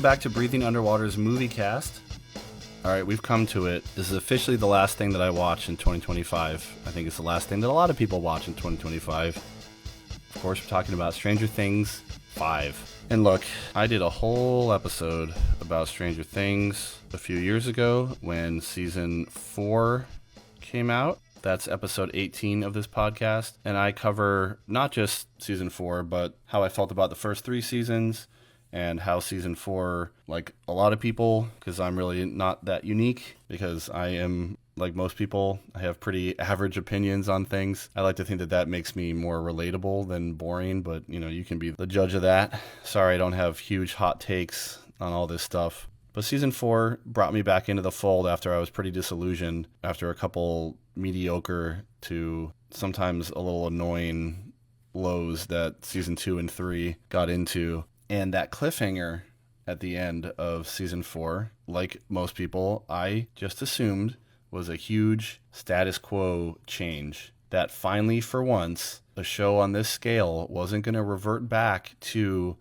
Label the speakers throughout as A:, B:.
A: back to Breathing Underwater's Moviecast. All right, we've come to it. This is officially the last thing that I watch in 2025. I think it's the last thing that a lot of people watch in 2025. Of course, we're talking about Stranger Things 5. And look, I did a whole episode about Stranger Things a few years ago when season 4 came out. That's episode 18 of this podcast. And I cover not just season 4, but how I felt about the first 3 seasons and how season 4, like a lot of people, because I'm really not that unique, because I am, like most people, I have pretty average opinions on things. I like to think that that makes me more relatable than boring, but you can be the judge of that. Sorry, I don't have huge hot takes on all this stuff. But season 4 brought me back into the fold after I was pretty disillusioned after a couple mediocre to sometimes a little annoying lows that season 2 and 3 got into. And that cliffhanger at the end of season 4, like most people, I just assumed was a huge status quo change. That finally, for once, a show on this scale wasn't going to revert back to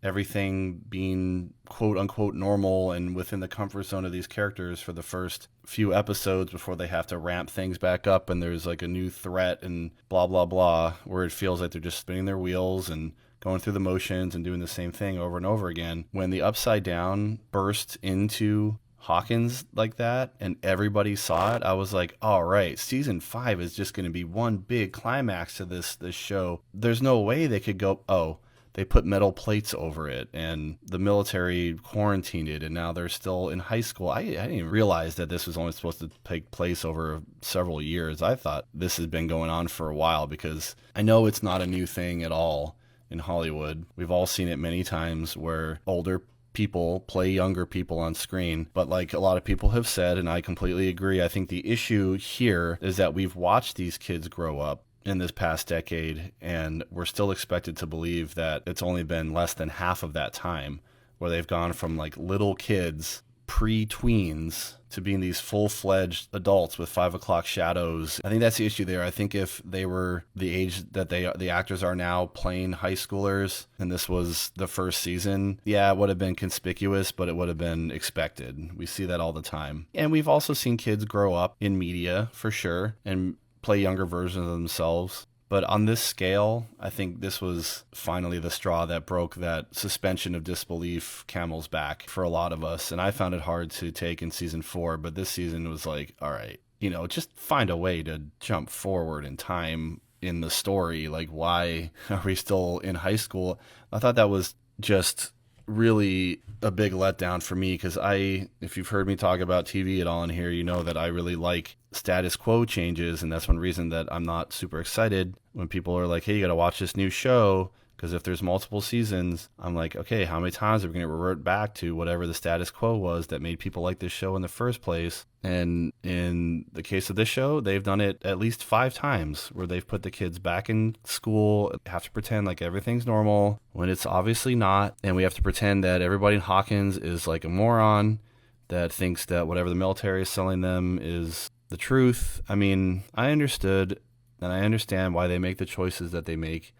A: everything being quote-unquote normal and within the comfort zone of these characters for the first few episodes before they have to ramp things back up and there's like a new threat and blah, blah, blah, where it feels like they're just spinning their wheels and going through the motions and doing the same thing over and over again. When the Upside Down burst into Hawkins like that and everybody saw it, I was like, all right, season 5 is just going to be one big climax to this show. There's no way they could go, oh, they put metal plates over it and the military quarantined it and now they're still in high school. I didn't even realize that this was only supposed to take place over several years. I thought this has been going on for a while because I know it's not a new thing at all in Hollywood. We've all seen it many times where older people play younger people on screen. But like a lot of people have said, and I completely agree, I think the issue here is that we've watched these kids grow up in this past decade, and we're still expected to believe that it's only been less than half of that time where they've gone from like little kids, pre-tweens, to being these full-fledged adults with 5 o'clock shadows. I think that's the issue there. I think if they were the age that the actors are now playing high schoolers, and this was the first season, yeah, it would have been conspicuous, but it would have been expected. We see that all the time. And we've also seen kids grow up in media, for sure, and play younger versions of themselves. But on this scale, I think this was finally the straw that broke that suspension of disbelief camel's back for a lot of us. And I found it hard to take in season 4, but this season was like, all right, just find a way to jump forward in time in the story. Like, why are we still in high school? I thought that was just really a big letdown for me because if you've heard me talk about TV at all in here, you know that I really like status quo changes, and that's one reason that I'm not super excited when people are like, hey, you gotta watch this new show, because if there's multiple seasons, I'm like, okay, how many times are we going to revert back to whatever the status quo was that made people like this show in the first place? And in the case of this show, they've done it at least 5 times where they've put the kids back in school, have to pretend like everything's normal when it's obviously not, and we have to pretend that everybody in Hawkins is like a moron that thinks that whatever the military is selling them is the truth. I mean, I understood and I understand why they make the choices that they make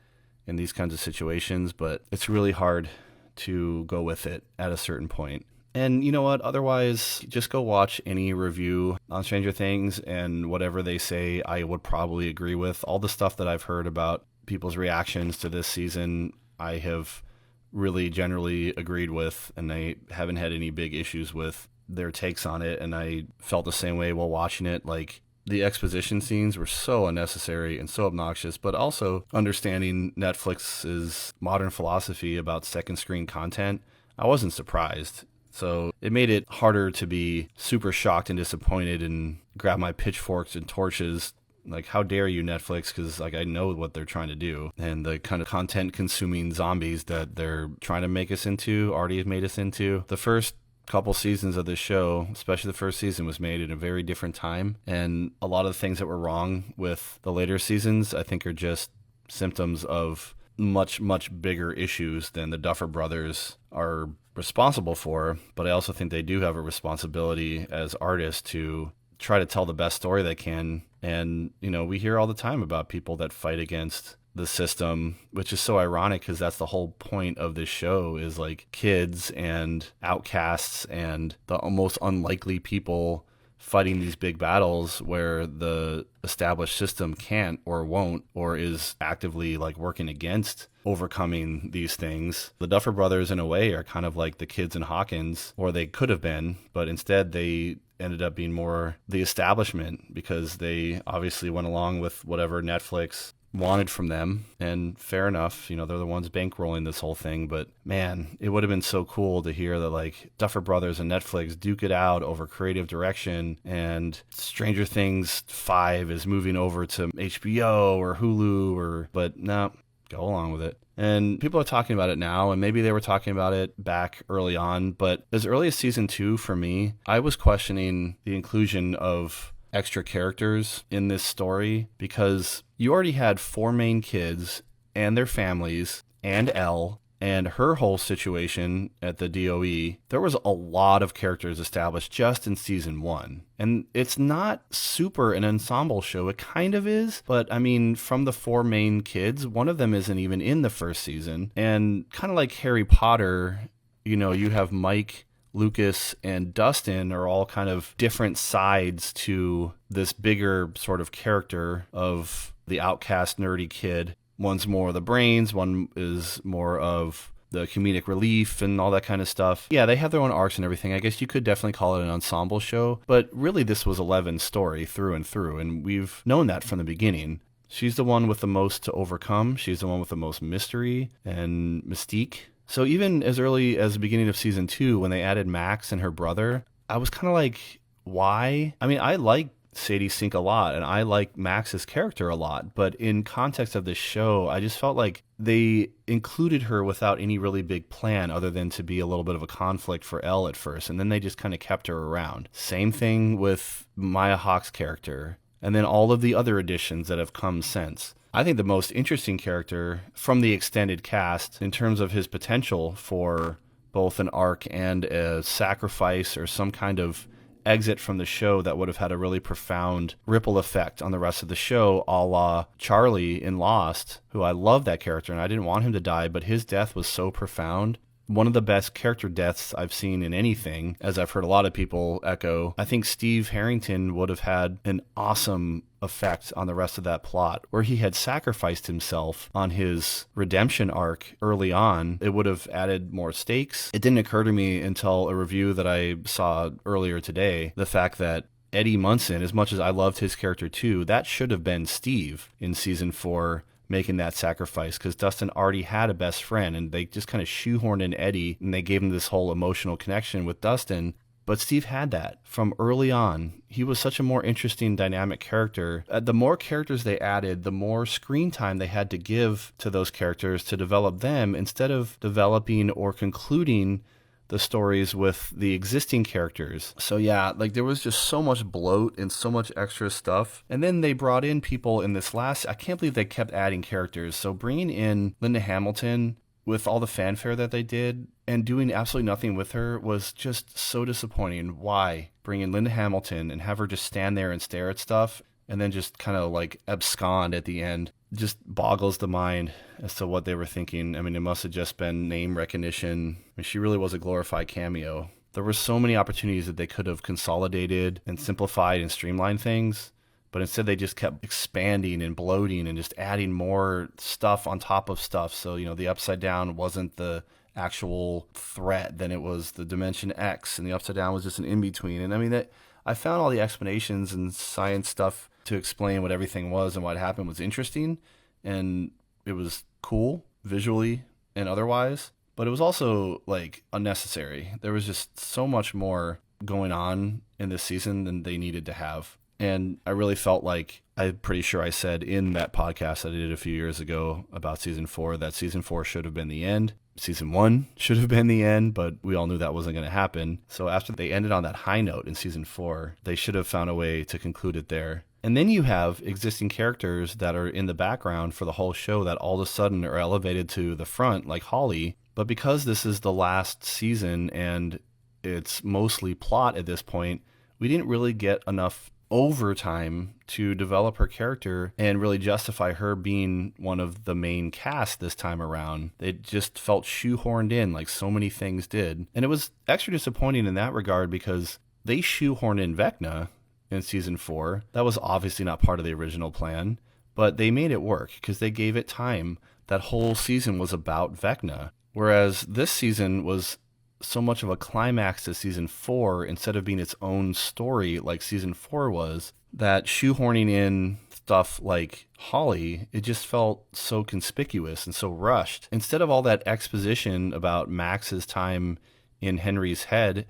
A: in these kinds of situations, but it's really hard to go with it at a certain point. And you know what? Otherwise, just go watch any review on Stranger Things, and whatever they say, I would probably agree with. All the stuff that I've heard about people's reactions to this season, I have really generally agreed with, and I haven't had any big issues with their takes on it, and I felt the same way while watching it. Like, the exposition scenes were so unnecessary and so obnoxious, but also understanding Netflix's modern philosophy about second screen content, I wasn't surprised. So it made it harder to be super shocked and disappointed and grab my pitchforks and torches. Like, how dare you, Netflix? Because like, I know what they're trying to do, and the kind of content consuming zombies that they're trying to make us into already have made us into. The first couple seasons of this show, especially the first season, was made at a very different time, and a lot of the things that were wrong with the later seasons, I think, are just symptoms of much, much bigger issues than the Duffer Brothers are responsible for. But I also think they do have a responsibility as artists to try to tell the best story they can. And we hear all the time about people that fight against the system, which is so ironic because that's the whole point of this show is like kids and outcasts and the most unlikely people fighting these big battles where the established system can't or won't or is actively like working against overcoming these things. The Duffer Brothers in a way are kind of like the kids in Hawkins, or they could have been, but instead they ended up being more the establishment because they obviously went along with whatever Netflix wanted from them, and fair enough, they're the ones bankrolling this whole thing. But man, it would have been so cool to hear that like Duffer Brothers and Netflix duke it out over creative direction, and Stranger Things 5 is moving over to HBO or Hulu, but no, go along with it. And people are talking about it now, and maybe they were talking about it back early on, but as early as season 2 for me, I was questioning the inclusion of extra characters in this story because you already had 4 main kids and their families and Elle and her whole situation at the DOE. There was a lot of characters established just in season 1. And it's not super an ensemble show. It kind of is, but I mean, from the 4 main kids, one of them isn't even in the first season. And kind of like Harry Potter, you have Mike, Lucas, and Dustin are all kind of different sides to this bigger sort of character of the outcast nerdy kid. One's more of the brains, one is more of the comedic relief and all that kind of stuff. Yeah, they have their own arcs and everything. I guess you could definitely call it an ensemble show, but really this was Eleven's story through and through, and we've known that from the beginning. She's the one with the most to overcome. She's the one with the most mystery and mystique. So even as early as the beginning of season 2, when they added Max and her brother, I was kind of like, why? I mean, I like Sadie Sink a lot, and I like Max's character a lot, but in context of this show, I just felt like they included her without any really big plan other than to be a little bit of a conflict for Elle at first, and then they just kind of kept her around. Same thing with Maya Hawke's character, and then all of the other additions that have come since. I think the most interesting character from the extended cast in terms of his potential for both an arc and a sacrifice or some kind of exit from the show that would have had a really profound ripple effect on the rest of the show, a la Charlie in Lost, who I love that character and I didn't want him to die, but his death was so profound. One of the best character deaths I've seen in anything, as I've heard a lot of people echo. I think Steve Harrington would have had an awesome effect on the rest of that plot, where he had sacrificed himself on his redemption arc early on. It would have added more stakes. It didn't occur to me until a review that I saw earlier today, the fact that Eddie Munson, as much as I loved his character too, that should have been Steve in season 4, making that sacrifice, because Dustin already had a best friend and they just kind of shoehorned in Eddie and they gave him this whole emotional connection with Dustin. But Steve had that from early on. He was such a more interesting, dynamic character. The more characters they added, the more screen time they had to give to those characters to develop them instead of developing or concluding the stories with the existing characters. So yeah, like there was just so much bloat and so much extra stuff. And then they brought in people in this last, I can't believe they kept adding characters. So bringing in Linda Hamilton with all the fanfare that they did and doing absolutely nothing with her was just so disappointing. Why bring in Linda Hamilton and have her just stand there and stare at stuff and then just kind of like abscond at the end? Just boggles the mind as to what they were thinking. I mean, it must have just been name recognition. I mean, she really was a glorified cameo. There were so many opportunities that they could have consolidated and simplified and streamlined things, but instead they just kept expanding and bloating and just adding more stuff on top of stuff. So, the Upside Down wasn't the actual threat, then it was the Dimension X, and the Upside Down was just an in-between. And I mean, I found all the explanations and science stuff to explain what everything was and what happened was interesting, and it was cool visually and otherwise, but it was also like unnecessary. There was just so much more going on in this season than they needed to have. And I really felt like, I'm pretty sure I said in that podcast that I did a few years ago about season 4, that season 4 should have been the end. Season 1 should have been the end, but we all knew that wasn't going to happen. So after they ended on that high note in season 4, they should have found a way to conclude it there. And then you have existing characters that are in the background for the whole show that all of a sudden are elevated to the front, like Holly. But because this is the last season and it's mostly plot at this point, we didn't really get enough overtime to develop her character and really justify her being one of the main cast this time around. It just felt shoehorned in like so many things did. And it was extra disappointing in that regard because they shoehorned in Vecna in season 4. That was obviously not part of the original plan, but they made it work because they gave it time. That whole season was about Vecna, whereas this season was so much of a climax to season 4 instead of being its own story like season 4 was, that shoehorning in stuff like Holly, it just felt so conspicuous and so rushed. Instead of all that exposition about Max's time in Henry's head,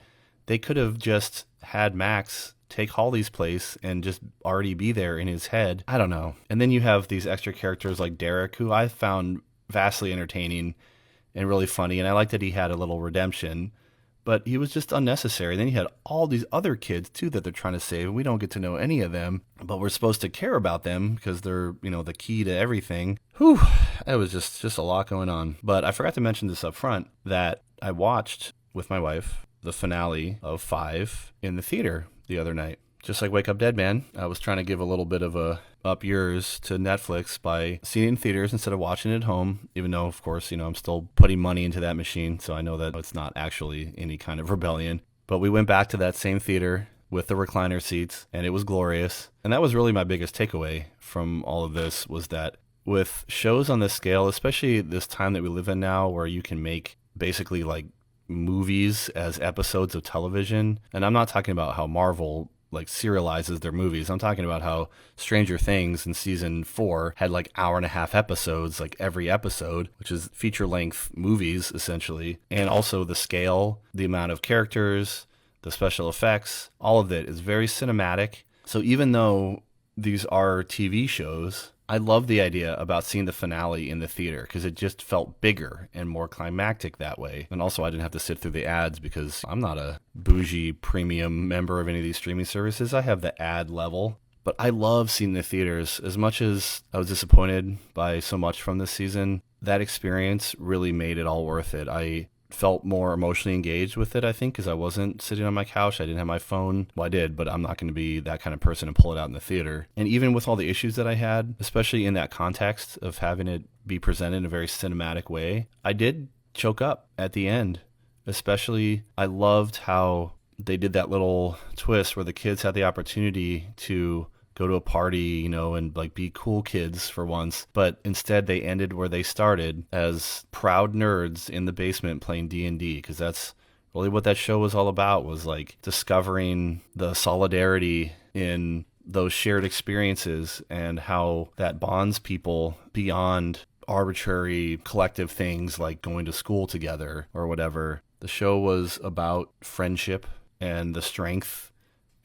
A: they could have just had Max take Holly's place and just already be there in his head. I don't know. And then you have these extra characters like Derek, who I found vastly entertaining and really funny, and I like that he had a little redemption, but he was just unnecessary. Then you had all these other kids too that they're trying to save, and we don't get to know any of them, but we're supposed to care about them because they're, the key to everything. Whew, it was just a lot going on. But I forgot to mention this up front, that I watched with my wife the finale of 5 in the theater the other night. Just like Wake Up Dead Man, I was trying to give a little bit of a up yours to Netflix by seeing it in theaters instead of watching it at home, even though, of course, I'm still putting money into that machine, so I know that it's not actually any kind of rebellion. But we went back to that same theater with the recliner seats, and it was glorious. And that was really my biggest takeaway from all of this, was that with shows on this scale, especially this time that we live in now, where you can make basically like movies as episodes of television, and I'm not talking about how Marvel like serializes their movies. I'm talking about how Stranger Things in season 4 had like hour-and-a-half episodes, like every episode, which is feature-length movies essentially. And also the scale, the amount of characters, the special effects, all of it is very cinematic. So even though these are TV shows, I love the idea about seeing the finale in the theater because it just felt bigger and more climactic that way. And also I didn't have to sit through the ads because I'm not a bougie premium member of any of these streaming services. I have the ad level. But I love seeing the theaters. As much as I was disappointed by so much from this season, that experience really made it all worth it. I felt more emotionally engaged with it, I think, because I wasn't sitting on my couch. I didn't have my phone. Well, I did, but I'm not going to be that kind of person and pull it out in the theater. And even with all the issues that I had, especially in that context of having it be presented in a very cinematic way, I did choke up at the end. Especially, I loved how they did that little twist where the kids had the opportunity to go to a party, and like be cool kids for once. But instead they ended where they started, as proud nerds in the basement playing D&D, because that's really what that show was all about, was like discovering the solidarity in those shared experiences and how that bonds people beyond arbitrary collective things like going to school together or whatever. The show was about friendship and the strength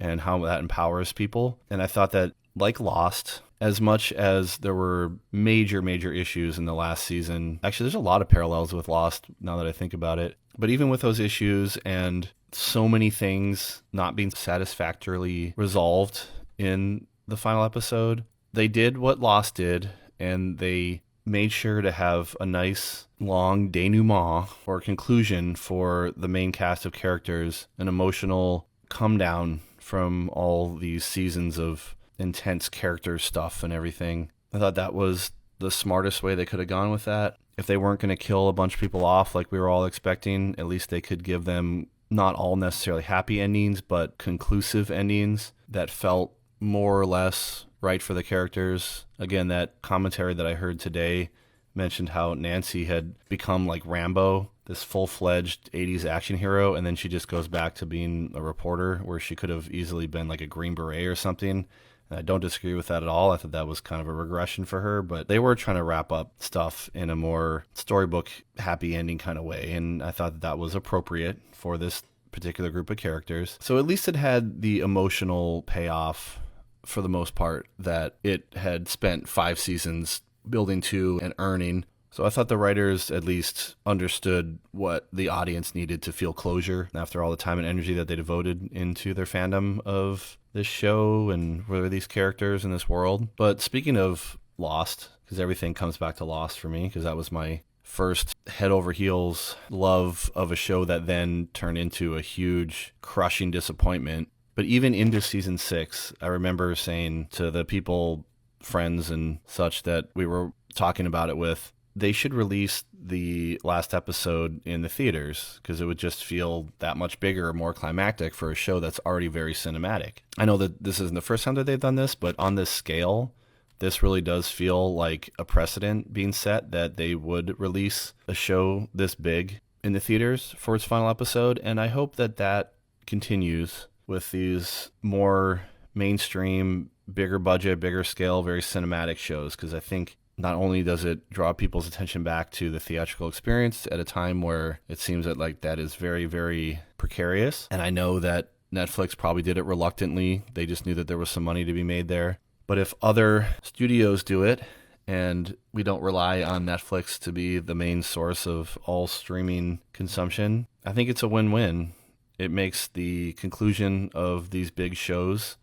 A: and how that empowers people. And I thought that, like Lost, as much as there were major issues in the last season, actually there's a lot of parallels with Lost now that I think about it, but even with those issues and so many things not being satisfactorily resolved in the final episode, they did what Lost did, and they made sure to have a nice long denouement or conclusion for the main cast of characters, an emotional come down from all these seasons of intense character stuff and everything. I thought that was the smartest way they could have gone with that. If they weren't going to kill a bunch of people off like we were all expecting, at least they could give them not all necessarily happy endings, but conclusive endings that felt more or less right for the characters. Again, that commentary that I heard today mentioned how Nancy had become like Rambo, this full-fledged 80s action hero, and then she just goes back to being a reporter, where she could have easily been like a Green Beret or something. And I don't disagree with that at all. I thought that was kind of a regression for her, but they were trying to wrap up stuff in a more storybook happy ending kind of way, and I thought that was appropriate for this particular group of characters. So at least it had the emotional payoff for the most part that it had spent 5 seasons building to and earning. So I thought the writers at least understood what the audience needed to feel closure after all the time and energy that they devoted into their fandom of this show and where are these characters in this world. But speaking of Lost, because everything comes back to Lost for me, because that was my first head over heels love of a show that then turned into a huge crushing disappointment But even into season 6, I remember saying to the people, friends and such that we were talking about it with, they should release the last episode in the theaters because it would just feel that much bigger, more climactic for a show that's already very cinematic. I know that this isn't the first time that they've done this, but on this scale, this really does feel like a precedent being set that they would release a show this big in the theaters for its final episode. And I hope that that continues with these more mainstream, bigger budget, bigger scale, very cinematic shows, because I think not only does it draw people's attention back to the theatrical experience at a time where it seems that like that is very, very precarious. And I know that Netflix probably did it reluctantly. They just knew that there was some money to be made there. But if other studios do it and we don't rely on Netflix to be the main source of all streaming consumption, I think it's a win-win. It makes the conclusion of these big shows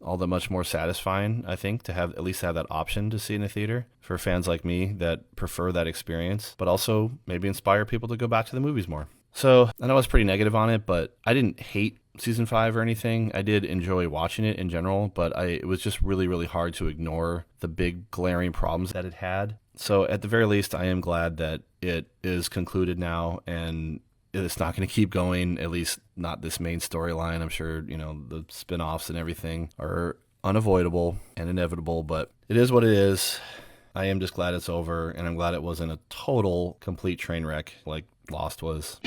A: all that much more satisfying, I think, to have at least have that option to see in a theater for fans like me that prefer that experience, but also maybe inspire people to go back to the movies more. So I know I was pretty negative on it, but I didn't hate season 5 or anything. I did enjoy watching it in general, but it was just really, really hard to ignore the big glaring problems that it had. So at the very least, I am glad that it is concluded now and it's not going to keep going, at least not this main storyline. I'm sure, the spin-offs and everything are unavoidable and inevitable, but it is what it is. I am just glad it's over, and I'm glad it wasn't a total, complete train wreck like Lost was.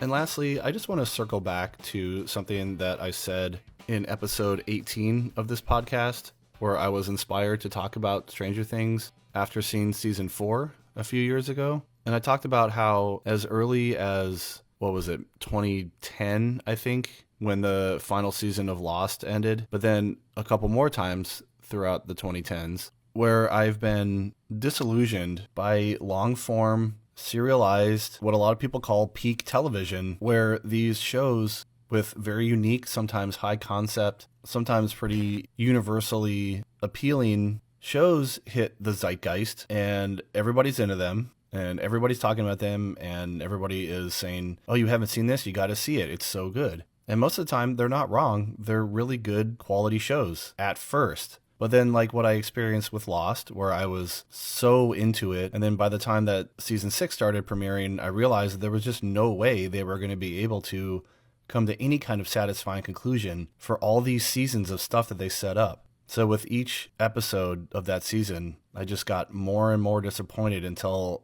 A: And lastly, I just want to circle back to something that I said in episode 18 of this podcast, where I was inspired to talk about Stranger Things after seeing season 4 a few years ago. And I talked about how as early as, 2010, I think, when the final season of Lost ended, but then a couple more times throughout the 2010s, where I've been disillusioned by long-form, serialized, what a lot of people call peak television, where these shows with very unique, sometimes high concept, sometimes pretty universally appealing shows hit the zeitgeist and everybody's into them and everybody's talking about them and everybody is saying, oh, you haven't seen this? You got to see it. It's so good. And most of the time they're not wrong. They're really good quality shows at first. But then like what I experienced with Lost, where I was so into it, and then by the time that season 6 started premiering, I realized that there was just no way they were going to be able to come to any kind of satisfying conclusion for all these seasons of stuff that they set up. So with each episode of that season, I just got more and more disappointed until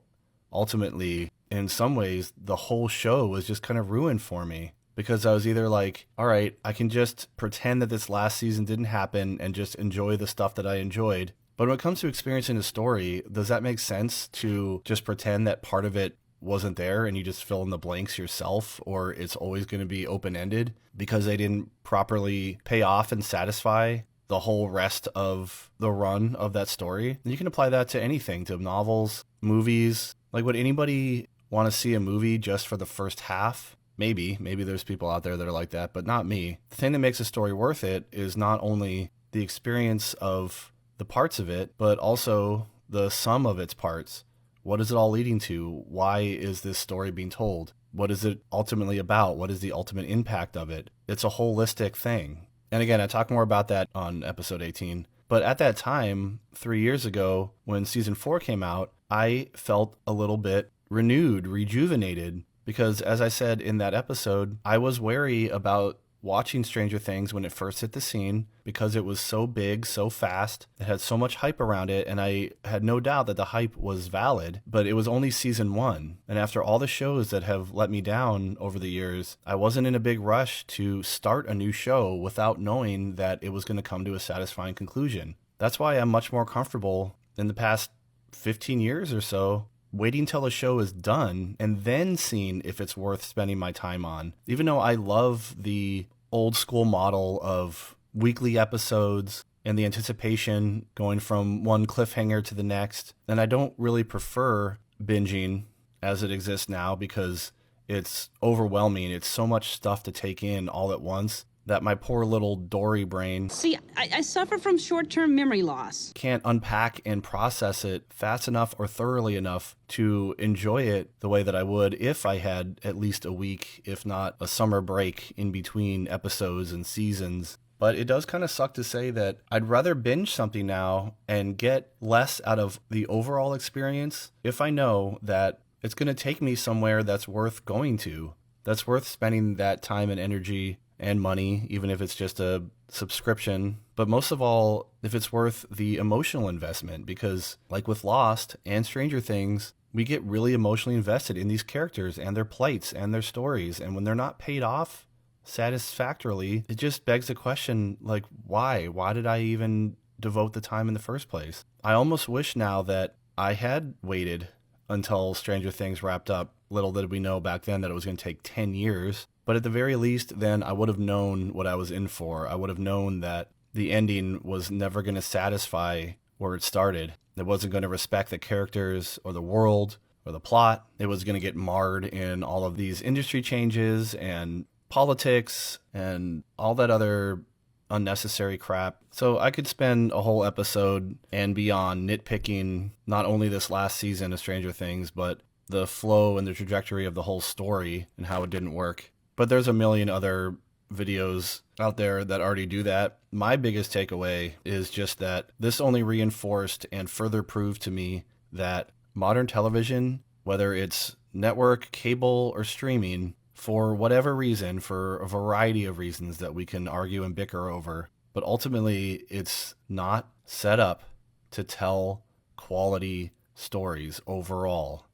A: ultimately, in some ways, the whole show was just kind of ruined for me. Because I was either like, all right, I can just pretend that this last season didn't happen and just enjoy the stuff that I enjoyed. But when it comes to experiencing a story, does that make sense to just pretend that part of it wasn't there and you just fill in the blanks yourself, or it's always going to be open-ended because they didn't properly pay off and satisfy the whole rest of the run of that story? And you can apply that to anything, to novels, movies. Like, would anybody want to see a movie just for the first half? Maybe there's people out there that are like that, but not me. The thing that makes a story worth it is not only the experience of the parts of it, but also the sum of its parts. What is it all leading to? Why is this story being told? What is it ultimately about? What is the ultimate impact of it? It's a holistic thing. And again, I talk more about that on episode 18. But at that time, 3 years ago, when season 4 came out, I felt a little bit renewed, rejuvenated, because as I said in that episode, I was wary about watching Stranger Things when it first hit the scene because it was so big, so fast, it had so much hype around it, and I had no doubt that the hype was valid, but it was only season 1. And after all the shows that have let me down over the years, I wasn't in a big rush to start a new show without knowing that it was going to come to a satisfying conclusion. That's why I'm much more comfortable in the past 15 years or so waiting till the show is done and then seeing if it's worth spending my time on. Even though I love the old school model of weekly episodes and the anticipation going from one cliffhanger to the next, and I don't really prefer binging as it exists now because it's overwhelming. It's so much stuff to take in all at once. that my poor little Dory brain
B: See, I suffer from short-term memory loss.
A: can't unpack and process it fast enough or thoroughly enough to enjoy it the way that I would if I had at least a week, if not a summer break in between episodes and seasons. But it does kind of suck to say that I'd rather binge something now and get less out of the overall experience if I know that it's going to take me somewhere that's worth going to, that's worth spending that time and energy and money, even if it's just a subscription. But most of all, if it's worth the emotional investment, because like with Lost and Stranger Things, we get really emotionally invested in these characters and their plights and their stories. And when they're not paid off satisfactorily, it just begs the question, like, why? Why did I even devote the time in the first place? I almost wish now that I had waited until Stranger Things wrapped up. Little did we know back then that it was going to take 10 years. But at the very least, then I would have known what I was in for. I would have known that the ending was never going to satisfy where it started. It wasn't going to respect the characters or the world or the plot. It was going to get marred in all of these industry changes and politics and all that other unnecessary crap. So I could spend a whole episode and beyond nitpicking not only this last season of Stranger Things, but the flow and the trajectory of the whole story and how it didn't work. But there's a million other videos out there that already do that. My biggest takeaway is just that this only reinforced and further proved to me that modern television, whether it's network, cable, or streaming, for whatever reason, for a variety of reasons that we can argue and bicker over, but ultimately it's not set up to tell quality stories overall.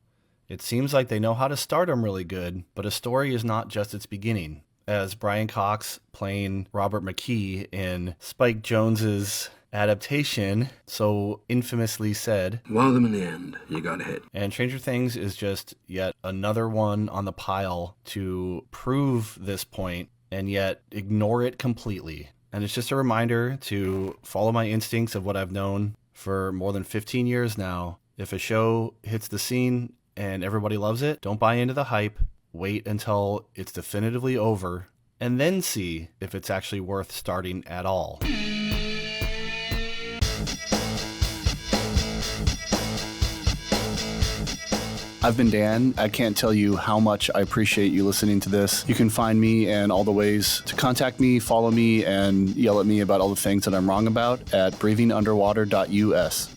A: It seems like they know how to start them really good, but a story is not just its beginning. As Brian Cox, playing Robert McKee in Spike Jonze's adaptation, so infamously said,
C: One of them in the end, you got hit.
A: And Stranger Things is just yet another one on the pile to prove this point and yet ignore it completely. And it's just a reminder to follow my instincts of what I've known for more than 15 years now. If a show hits the scene and everybody loves it, don't buy into the hype. Wait until it's definitively over, and then see if it's actually worth starting at all. I've been Dan. I can't tell you how much I appreciate you listening to this. You can find me and all the ways to contact me, follow me, and yell at me about all the things that I'm wrong about at breathingunderwater.us.